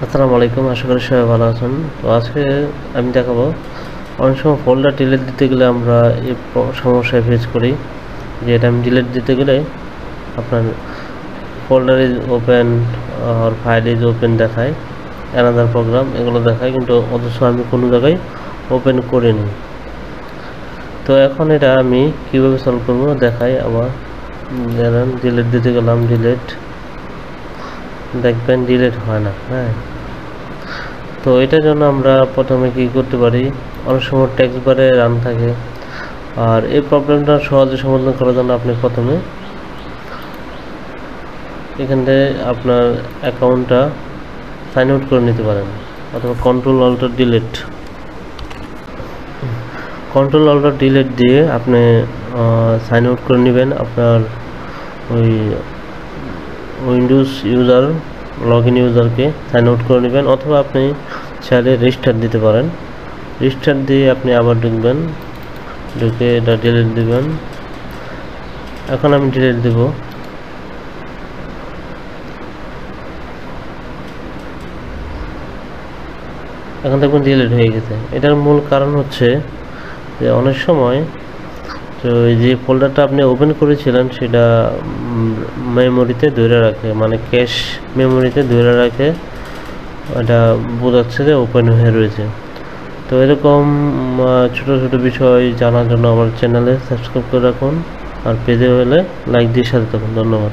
আসসালামু আলাইকুম, আশা করি সবাই ভালো আছেন। তো আজকে আমি দেখাবো অনেক সময় ফোল্ডার ডিলিট দিতে গেলে আমরা এই সমস্যায় ফেস করি যে এটা আমি ডিলিট দিতে গেলে আপনার ফোল্ডার ইজ ওপেন আর ফাইল ইজ ওপেন দেখায়, অ্যানাদার প্রোগ্রাম এগুলো দেখায়, কিন্তু অথচ আমি কোনো জায়গায় ওপেন করিনি। তো এখন এটা আমি কীভাবে সলভ করবো দেখাই। আবার ধরেন ডিলিট দিতে গেলাম, ডিলিট দেখবেন ডিলিট হয় না। হ্যাঁ, তো এটার জন্য আমরা প্রথমে কি করতে পারি, অনেক সময় টেক্সট বারে রান থাকে। আর এই প্রবলেমটা সহজে সমাধান করার জন্য আপনি প্রথমে এখান থেকে আপনার অ্যাকাউন্টটা সাইন আউট করে নিতে পারেন, অথবা কন্ট্রোল অল্টার ডিলিট দিয়ে আপনি সাইন আউট করে নেবেন আপনার ওই উইন্ডোজ ইউজার লগ ইন ইউজারকে সাইন আউট করে নেবেন, অথবা আপনি চাইলে রিস্টার্ট দিতে পারেন। রিস্টার্ট দিয়ে আপনি আবার ঢুকবেন, ঢুকে এটা ডিলিট দিবেন। এখন আমি ডিলিট দেব। এখন দেখবেন ডিলিট হয়ে গেছে। এটার মূল কারণ হচ্ছে যে অনেক সময় তো এই যে ফোল্ডারটা আপনি ওপেন করেছিলেন সেটা মেমোরিতে ধরে রাখে, মানে ক্যাশ মেমোরিতে ধরে রাখে, এটা বোঝাচ্ছে যে ওপেন হয়ে রয়েছে। তো এরকম ছোট ছোট বিষয় জানার জন্য আমার চ্যানেলে সাবস্ক্রাইব করে রাখুন, আর পেজে হলে লাইক দিয়ে সাথে থাকুন। ধন্যবাদ।